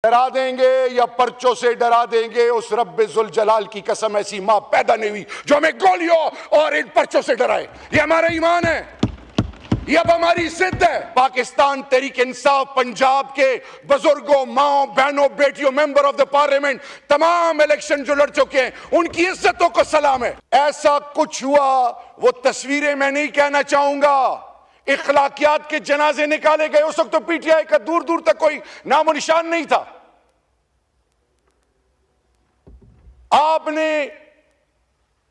डरा देंगे या पर्चों से डरा देंगे, उस रब्बे जुल जलाल की कसम ऐसी मां पैदा नहीं हुई जो हमें गोलियों और इन पर्चों से डराए। ये हमारा ईमान है, ये अब हमारी जिद है। पाकिस्तान तहरीक इंसाफ पंजाब के बुजुर्गों, माओ, बहनों, बेटियों, मेंबर ऑफ द पार्लियामेंट, तमाम इलेक्शन जो लड़ चुके हैं, उनकी इज्जतों को सलाम है। ऐसा कुछ हुआ, वो तस्वीरें मैं नहीं कहना चाहूंगा। इखलाकियात के जनाजे निकाले गए, उस वक्त तो पीटीआई का दूर दूर तक कोई नामो निशान नहीं था। आपने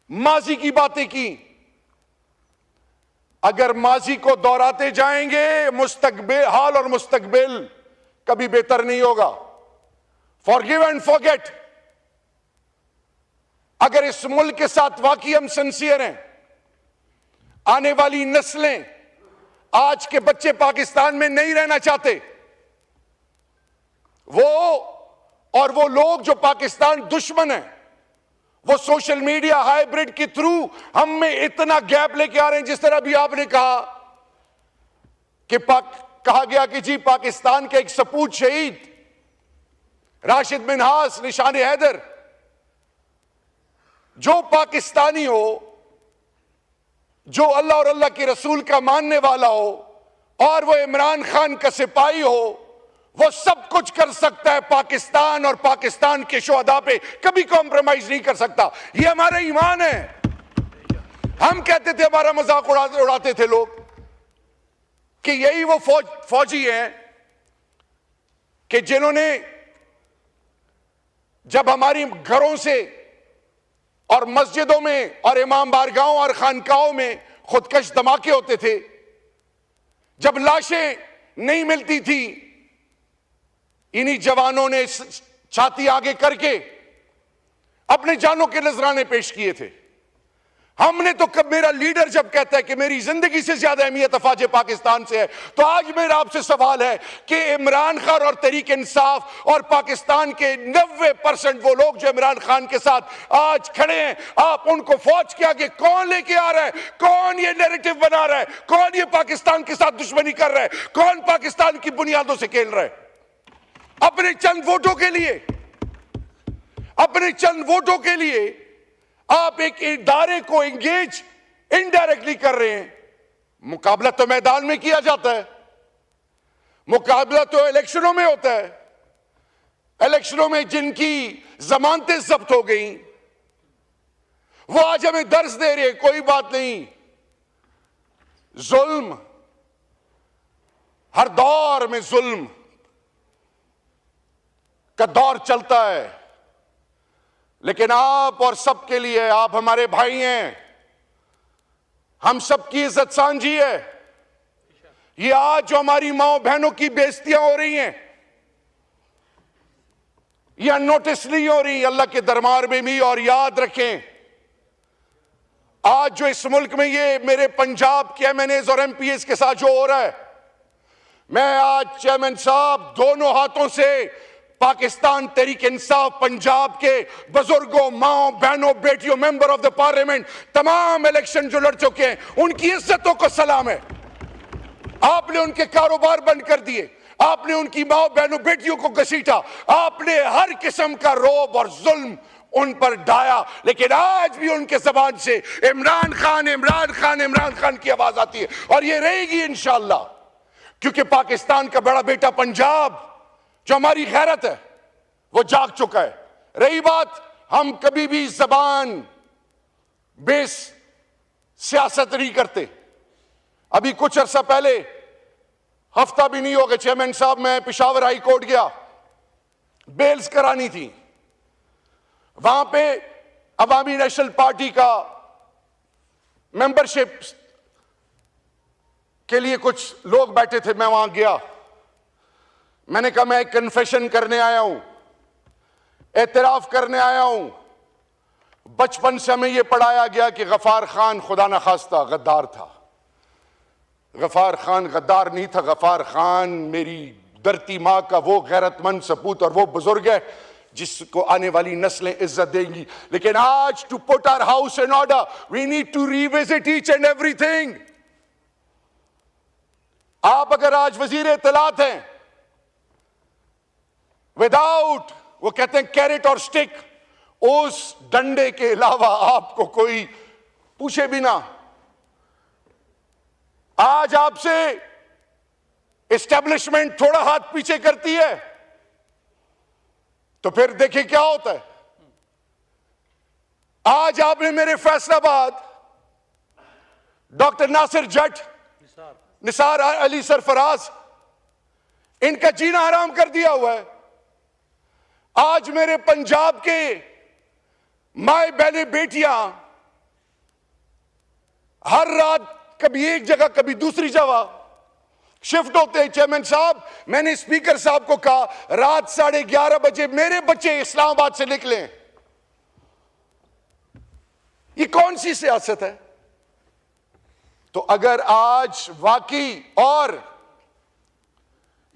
माजी की बातें की, अगर माजी को दोहराते जाएंगे मुस्तकबिल, हाल और मुस्तकबिल कभी बेहतर नहीं होगा। Forgive and forget. अगर इस मुल्क के साथ वाकई हम सिंसियर हैं, आने वाली नस्लें, आज के बच्चे पाकिस्तान में नहीं रहना चाहते। वो लोग जो पाकिस्तान दुश्मन हैं, वो सोशल मीडिया हाइब्रिड के थ्रू हम में इतना गैप लेके आ रहे हैं। जिस तरह भी आपने कहा कि कहा गया कि जी पाकिस्तान के एक सपूत शहीद राशिद मिन्हास निशान हैदर, जो पाकिस्तानी हो, जो अल्लाह और अल्लाह के रसूल का मानने वाला हो, और वो इमरान खान का सिपाही हो, वो सब कुछ कर सकता है। पाकिस्तान और पाकिस्तान के शुहदा पे कभी कॉम्प्रोमाइज नहीं कर सकता। ये हमारा ईमान है। हम कहते थे, हमारा मजाक उड़ाते थे लोग कि यही वो फौजी हैं कि जिन्होंने जब हमारी घरों से और मस्जिदों में और इमाम बारगाहों और खानकाहों में खुदकश धमाके होते थे, जब लाशें नहीं मिलती थी, इन्हीं जवानों ने छाती आगे करके अपने जानों के नजराने पेश किए थे। हमने तो कब, मेरा लीडर जब कहता है कि मेरी जिंदगी से ज्यादा अहमियत अफवाज पाकिस्तान से है, तो आज मेरा आपसे सवाल है कि इमरान खान और तहरीक इंसाफ और पाकिस्तान के 90% वो लोग जो इमरान खान के साथ आज खड़े हैं, आप उनको फौज के आगे कौन लेके आ रहा है? कौन ये नैरेटिव बना रहा है? कौन ये पाकिस्तान के साथ दुश्मनी कर रहा है? कौन पाकिस्तान की बुनियादों से खेल रहा है? अपने चंद वोटों के लिए, अपने चंद वोटों के लिए आप एक इदारे को एंगेज इनडायरेक्टली कर रहे हैं। मुकाबला तो मैदान में किया जाता है, मुकाबला तो इलेक्शनों में होता है। इलेक्शनों में जिनकी जमानतें जब्त हो गई, वो आज हमें दर्ज दे रहे हैं। कोई बात नहीं, जुल्म, हर दौर में जुल्म का दौर चलता है, लेकिन आप और सबके लिए, आप हमारे भाई हैं, हम सबकी इज्जत सांझी है। ये आज जो हमारी माओ बहनों की बेइज्जतियां हो रही हैं, ये अननोटिस नहीं हो रही अल्लाह के दरबार में भी। और याद रखें, आज जो इस मुल्क में ये मेरे पंजाब के एमएनएज और एमपीएस के साथ जो हो रहा है, मैं आज चेयरमैन साहब दोनों हाथों से पाकिस्तान तहरीक इंसाफ पंजाब के बुजुर्गों, माओ, बहनों, बेटियों, मेंबर ऑफ द पार्लियामेंट, तमाम इलेक्शन जो लड़ चुके हैं, उनकी इज्जतों को सलाम है। आपने उनके कारोबार बंद कर दिए, आपने उनकी माओ, बहनों, बेटियों को घसीटा, आपने हर किस्म का रौब और जुल्म उन पर ढाया, लेकिन आज भी उनके जबान से इमरान खान, इमरान खान, इमरान खान की आवाज आती है। और ये रहेगी इंशाअल्लाह, क्योंकि पाकिस्तान का बड़ा बेटा पंजाब, जो हमारी गैरत है, वो जाग चुका है। रही बात, हम कभी भी जबान बेस सियासत नहीं करते। अभी कुछ अरसा पहले, हफ्ता भी नहीं होगा चेयरमैन साहब, मैं पेशावर हाई कोर्ट गया, बेल्स करानी थी। वहां पे अवामी नेशनल पार्टी का मेंबरशिप के लिए कुछ लोग बैठे थे, मैं वहां गया। मैंने कहा मैं एक कन्फेशन करने आया हूं, एतराफ करने आया हूं। बचपन से हमें यह पढ़ाया गया कि गफार खान खुदा न खास्ता गद्दार था। गफार खान गद्दार नहीं था, गफार खान मेरी धरती मां का वो गैरतमंद सपूत और वो बुजुर्ग है जिसको आने वाली नस्लें इज्जत देंगी। लेकिन आज, to put our house in order, we need to revisit each and everything. आप अगर आज वजीर इत्तलात हैं, विदाउट, वो कहते हैं कैरेट और स्टिक, उस डंडे के अलावा आपको कोई पूछे भी ना। आज आपसे एस्टेब्लिशमेंट थोड़ा हाथ पीछे करती है तो फिर देखिए क्या होता है। आज आपने मेरे फैसलाबाद डॉक्टर नासिर जट, निसार अली सरफराज, इनका जीना हराम कर दिया हुआ है। आज मेरे पंजाब के माए बहने बेटियां हर रात कभी एक जगह कभी दूसरी जगह शिफ्ट होते हैं। चेयरमैन साहब, मैंने स्पीकर साहब को कहा रात 11:30 बजे मेरे बच्चे इस्लामाबाद से निकले। ये कौन सी सियासत है? तो अगर आज वाकई और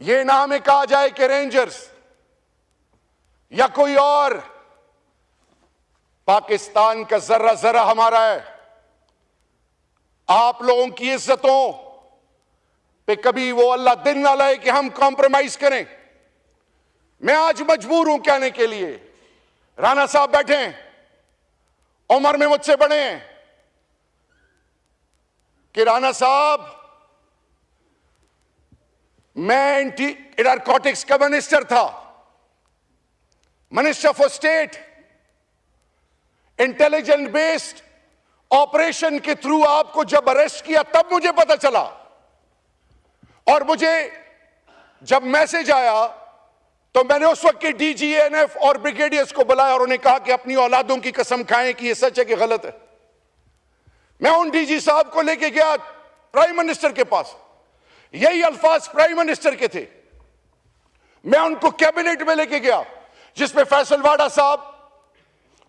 ये ना हमें कहा जाए कि रेंजर्स या कोई और पाकिस्तान का जर्रा जर्रा हमारा है, आप लोगों की इज्जतों पे कभी वो अल्लाह दिन ना लाए कि हम कॉम्प्रोमाइज करें। मैं आज मजबूर हूं कहने के लिए, राणा साहब बैठे हैं, उम्र में मुझसे बड़े हैं, कि राणा साहब मैं एंटी नारकोटिक्स का मिनिस्टर था, minister for state. Intelligent based operation के थ्रू आपको जब अरेस्ट किया तब मुझे पता चला, और मुझे जब मैसेज आया तो मैंने उस वक्त के डीजीएनएफ और ब्रिगेडियर्स को बुलाया और उन्हें कहा कि अपनी औलादों की कसम खाएं कि यह सच है कि गलत है। मैं उन डीजी साहब को लेके गया प्राइम मिनिस्टर के पास, यही अल्फाज प्राइम मिनिस्टर के थे। मैं उनको कैबिनेट में लेके गया जिसमें फैसल वाडा साहब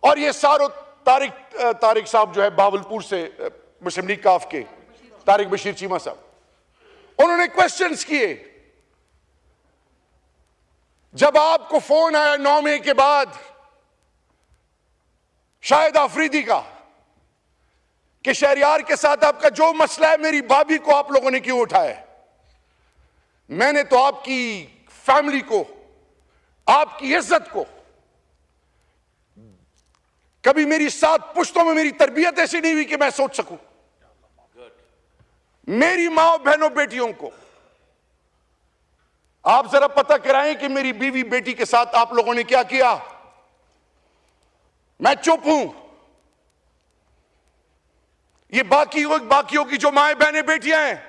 और ये सारो तारिक साहब जो है बावलपुर से मुस्लिम लीग काफ के, तारिक बशीर चीमा साहब, उन्होंने क्वेश्चंस किए। जब आपको फोन आया 9 मई के बाद शाहिद आफरीदी का कि शहरियार के साथ आपका जो मसला है, मेरी भाभी को आप लोगों ने क्यों उठाया? मैंने तो आपकी फैमिली को, आपकी इज्जत को, कभी मेरी 7 पुश्तों में मेरी तरबियत ऐसी नहीं हुई कि मैं सोच सकूं। मेरी मां बहनों बेटियों को आप जरा पता कराएं कि मेरी बीवी बेटी के साथ आप लोगों ने क्या किया। मैं चुप हूं। ये बाकियों की जो माएं बहनें बेटियां हैं,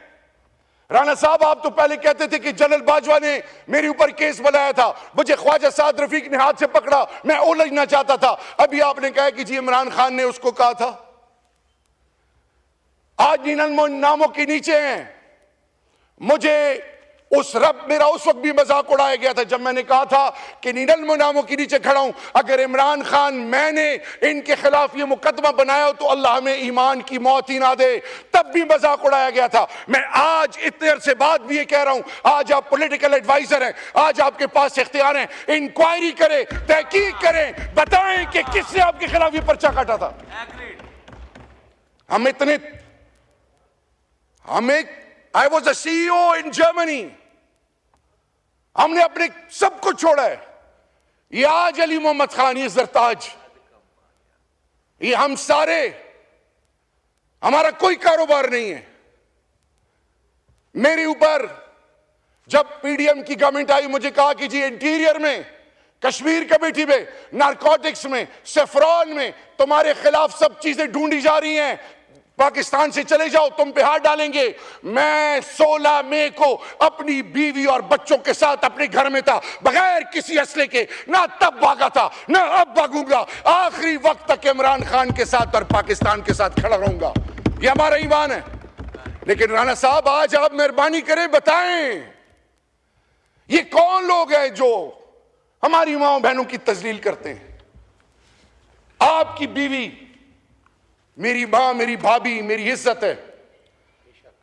राणा साहब आप तो पहले कहते थे कि जनरल बाजवा ने मेरे ऊपर केस बनाया था, मुझे ख्वाजा साद रफीक ने हाथ से पकड़ा, मैं उलझना चाहता था। अभी आपने कहा कि जी इमरान खान ने उसको कहा था। आज नीलम नामों के नीचे हैं। मुझे मेरा उस वक्त भी मजाक उड़ाया गया था जब मैंने कहा था कि नीलम नामों के नीचे खड़ा हूं। अगर इमरान खान मैंने इनके खिलाफ ये मुकदमा बनाया हो तो अल्लाह हमें ईमान की मौत ही ना दे, तब भी मजाक उड़ाया गया था। मैं आज इतने अरसे बाद भी ये कह रहा हूं, आज आप पॉलिटिकल एडवाइजर हैं, आज आपके पास इख्तियार हैं, इंक्वायरी करें, तहकीक करें, बताएं कि किसने आपके खिलाफ ये पर्चा काटा था। I was a CEO in Germany, हमने अपने सब कुछ छोड़ा है। ये आज अली मोहम्मद खान, ये जरताज, ये हम सारे, हमारा कोई कारोबार नहीं है। मेरे ऊपर जब PDM की गवर्नमेंट आई, मुझे कहा कि जी इंटीरियर में, कश्मीर कमेटी में, नारकोटिक्स में, सेफ्रॉन में तुम्हारे खिलाफ सब चीजें ढूंढी जा रही हैं, पाकिस्तान से चले जाओ, तुम पे हाथ डालेंगे। मैं 16 मई को अपनी बीवी और बच्चों के साथ अपने घर में था, बगैर किसी असले के, ना तब भागा था ना अब भागूंगा। आखिरी वक्त तक इमरान खान के साथ और पाकिस्तान के साथ खड़ा रहूंगा, ये हमारा ईमान है। लेकिन राणा साहब आज आप मेहरबानी करें, बताएं ये कौन लोग हैं जो हमारी माओ बहनों की तजलील करते हैं? आपकी बीवी, मेरी मां, मेरी भाभी, मेरी इज्जत है,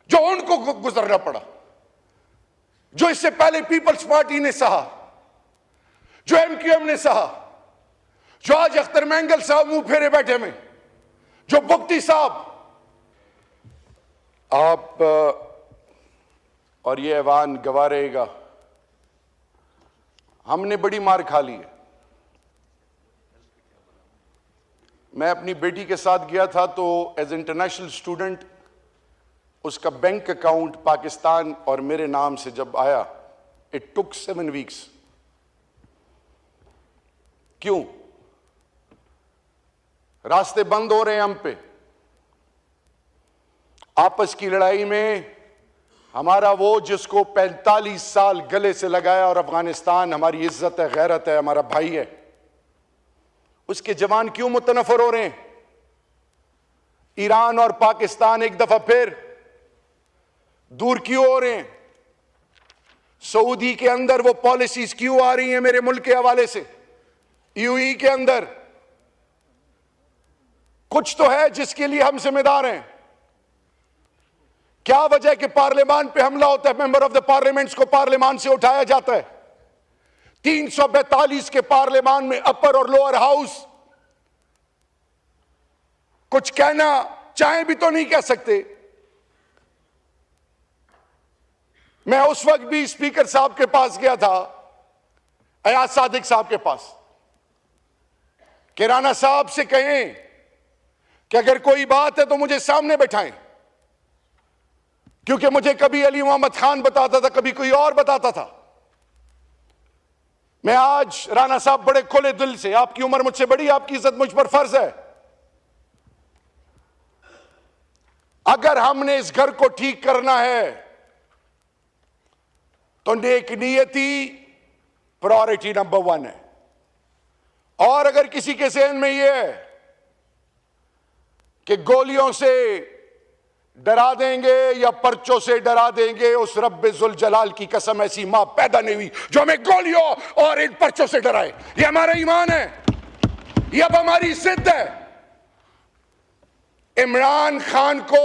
जो उनको गुजरना पड़ा, जो इससे पहले पीपल्स पार्टी ने सहा, जो MQM ने सहा, जो आज अख्तर मैंगल साहब मुंह फेरे बैठे में, जो बुख्ती साहब, आप और ये ऐवान गवाह रहेगा, हमने बड़ी मार खा ली है। मैं अपनी बेटी के साथ गया था तो एज इंटरनेशनल स्टूडेंट उसका बैंक अकाउंट पाकिस्तान और मेरे नाम से जब आया, इट टुक 7 वीक्स। क्यों? रास्ते बंद हो रहे हैं हम पे। आपस की लड़ाई में हमारा वो जिसको 45 साल गले से लगाया और अफगानिस्तान हमारी इज्जत है, गैरत है, हमारा भाई है, उसके जवान क्यों मुतनफर हो रहे हैं? ईरान और पाकिस्तान एक दफा फिर दूर क्यों हो रहे हैं? सऊदी के अंदर वो पॉलिसीज क्यों आ रही हैं मेरे मुल्क के हवाले से? यूएई के अंदर कुछ तो है जिसके लिए हम जिम्मेदार हैं। क्या वजह कि पार्लियामान पे हमला होता है, मेंबर ऑफ द पार्लियामेंट्स को पार्लियामान से उठाया जाता है? 342 के पार्लियामान में अपर और लोअर हाउस कुछ कहना चाहे भी तो नहीं कह सकते। मैं उस वक्त भी स्पीकर साहब के पास गया था, अयाज सादिक साहब के पास, कि राणा साहब से कहें कि अगर कोई बात है तो मुझे सामने बैठाएं, क्योंकि मुझे कभी अली मोहम्मद खान बताता था, कभी कोई और बताता था। मैं आज राणा साहब बड़े खुले दिल से, आपकी उम्र मुझसे बड़ी, आपकी इज्जत मुझ पर फर्ज है, अगर हमने इस घर को ठीक करना है तो नेक नियति प्रायोरिटी नंबर 1 है। और अगर किसी के ज़हन में यह है कि गोलियों से डरा देंगे या पर्चों से डरा देंगे, उस रब्बे जुल जलाल की कसम, ऐसी मां पैदा नहीं हुई जो हमें गोलियों और इन पर्चों से डराए। ये हमारा ईमान है, ये अब हमारी जिद है। इमरान खान को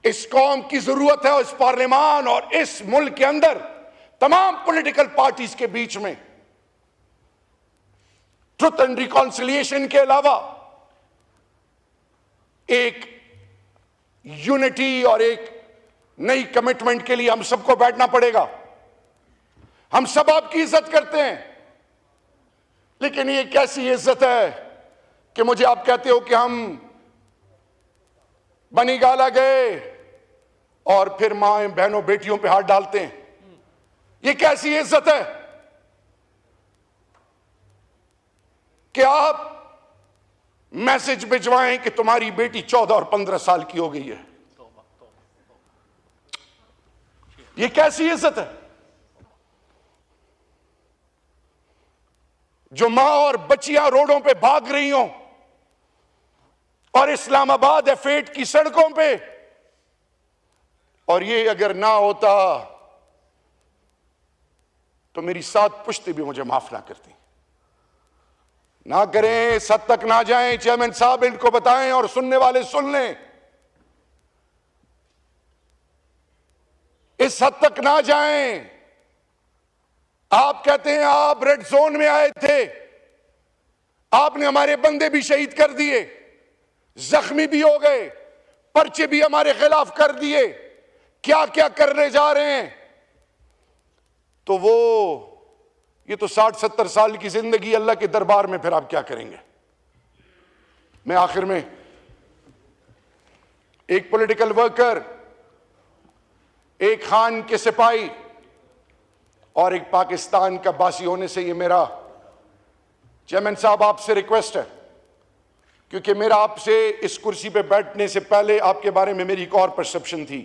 इस कौम की जरूरत है, इस पार्लियामान और इस मुल्क के अंदर तमाम पॉलिटिकल पार्टीज के बीच में ट्रुथ एंड रिकॉन्सिलिएशन के अलावा एक यूनिटी और एक नई कमिटमेंट के लिए हम सबको बैठना पड़ेगा। हम सब आपकी इज्जत करते हैं, लेकिन ये कैसी इज्जत है कि मुझे आप कहते हो कि हम बनी गाला गए और फिर मां बहनों बेटियों पे हाथ डालते हैं। ये कैसी इज्जत है कि आप मैसेज भिजवाएं कि तुम्हारी बेटी 14 और 15 साल की हो गई है? ये कैसी इज्जत है? जो मां और बच्चियां रोडों पे भाग रही हों और इस्लामाबाद F8 की सड़कों पे, और ये अगर ना होता तो मेरी 7 पुश्ते भी मुझे माफ ना करती। ना करें, इस हद तक ना जाएं। चेयरमैन साहब इनको बताएं और सुनने वाले सुन लें, इस हद तक ना जाएं। आप कहते हैं आप रेड जोन में आए थे, आपने हमारे बंदे भी शहीद कर दिए, जख्मी भी हो गए, पर्चे भी हमारे खिलाफ कर दिए, क्या क्या करने जा रहे हैं? तो वो ये तो 60-70 साल की जिंदगी अल्लाह के दरबार में, फिर आप क्या करेंगे? मैं आखिर में, एक पॉलिटिकल वर्कर, एक खान के सिपाही और एक पाकिस्तान का बासी होने से, ये मेरा चेयरमैन साहब आपसे रिक्वेस्ट है, क्योंकि मेरा आपसे इस कुर्सी पे बैठने से पहले आपके बारे में मेरी एक और परसेप्शन थी,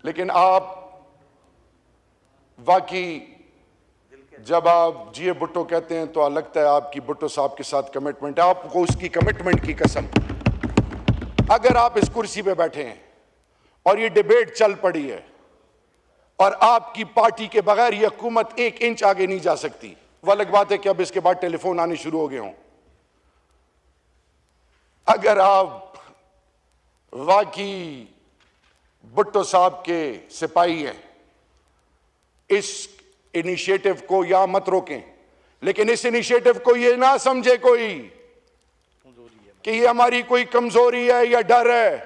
लेकिन आप वाकई जब आप जीए भुट्टो कहते हैं तो लगता है आपकी भुट्टो साहब के साथ कमिटमेंट है। आपको उसकी कमिटमेंट की कसम, अगर आप इस कुर्सी पे बैठे हैं और ये डिबेट चल पड़ी है और आपकी पार्टी के बगैर ये हुकूमत 1 इंच आगे नहीं जा सकती, वो अलग बात है कि अब इसके बाद टेलीफोन आने शुरू हो गए हों। अगर आप वाकई भुट्टो साहब के सिपाही हैं, इस इनिशिएटिव को या मत रोकें, लेकिन इस इनिशिएटिव को ये ना समझे कोई कि ये हमारी कोई कमजोरी है या डर है।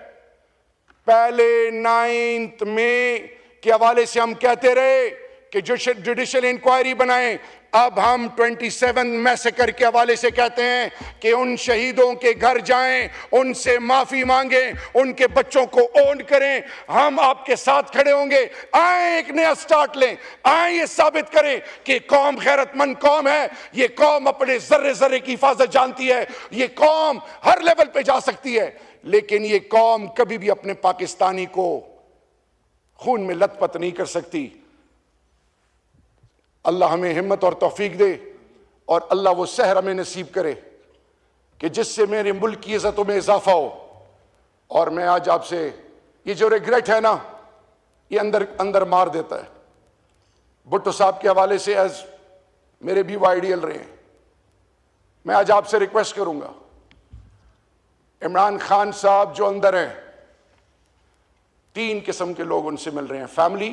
पहले 9 मई के हवाले से हम कहते रहे कि जुडिशियल इंक्वायरी बनाएं। अब हम 27 मैसेकर के हवाले से कहते हैं कि उन शहीदों के घर जाएं, उनसे माफी मांगें, उनके बच्चों को ओन करें। हम आपके साथ खड़े होंगे। आए एक नया स्टार्ट लें, आए ये साबित करें कि कौम गैरतमंद कौम है। ये कौम अपने जर्रे जर्रे की हिफाजत जानती है। ये कौम हर लेवल पे जा सकती है, लेकिन ये कौम कभी भी अपने पाकिस्तानी को खून में लथपथ नहीं कर सकती। अल्लाह हमें हिम्मत और तौफीक दे, और अल्लाह वो सहर हमें नसीब करे कि जिससे मेरे मुल्क की इज्जतों में इजाफा हो। और मैं आज आपसे, ये जो रिग्रेट है ना, ये अंदर अंदर मार देता है। भुट्टो साहब के हवाले से एज मेरे भी वो आइडियल रहे हैं। मैं आज आपसे रिक्वेस्ट करूंगा, इमरान खान साहब जो अंदर हैं, 3 किस्म के लोग उनसे मिल रहे हैं, family,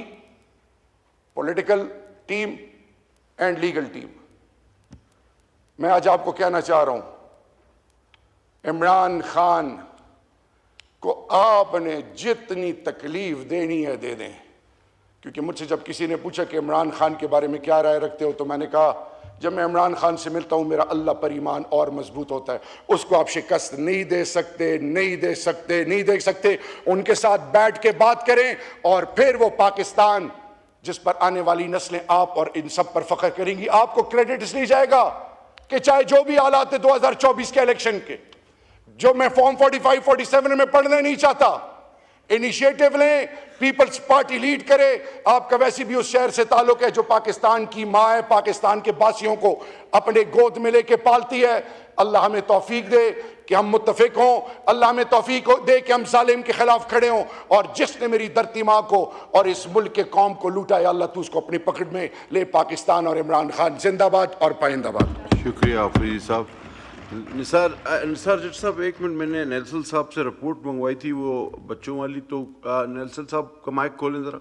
political team and legal team. मैं आज आपको कहना चाह रहा हूं, इमरान खान को आपने जितनी तकलीफ देनी है दे दें। क्योंकि मुझसे जब किसी ने पूछा कि इमरान खान के बारे में क्या राय रखते हो, तो मैंने कहा जब मैं इमरान खान से मिलता हूं मेरा अल्लाह पर ईमान और मजबूत होता है। उसको आप शिकस्त नहीं दे सकते, नहीं दे सकते, नहीं दे सकते। उनके साथ बैठ के बात करें, और फिर वो पाकिस्तान जिस पर आने वाली नस्लें आप और इन सब पर फख्र करेंगी। आपको क्रेडिट इसलिए जाएगा कि चाहे जो भी हालात है 2024 के इलेक्शन के, जो मैं फॉर्म 45, 47 में पढ़ना नहीं चाहता, इनिशिएटिव लें, पीपल्स पार्टी लीड करे। आपका वैसे भी उस शहर से ताल्लुक है जो पाकिस्तान की माँ है, पाकिस्तान के बासियों को अपने गोद में लेके पालती है। अल्लाह हमें तौफीक दे कि हम मुत्तफिक हों, अल्लाह हमें तौफीक दे कि हम जालिम के खिलाफ खड़े हों। और जिसने मेरी धरती माँ को और इस मुल्क के कौम को लूटा है, अल्लाह तू उसको अपनी पकड़ में ले। पाकिस्तान और इमरान खान जिंदाबाद और पाइंदाबाद। शुक्रिया आफरीदी साहब। निसार जट साहब, एक मिनट, मैंने नेल्सन साहब से रिपोर्ट मंगवाई थी वो बच्चों वाली, तो नेल्सन साहब का माइक खोलें ज़रा।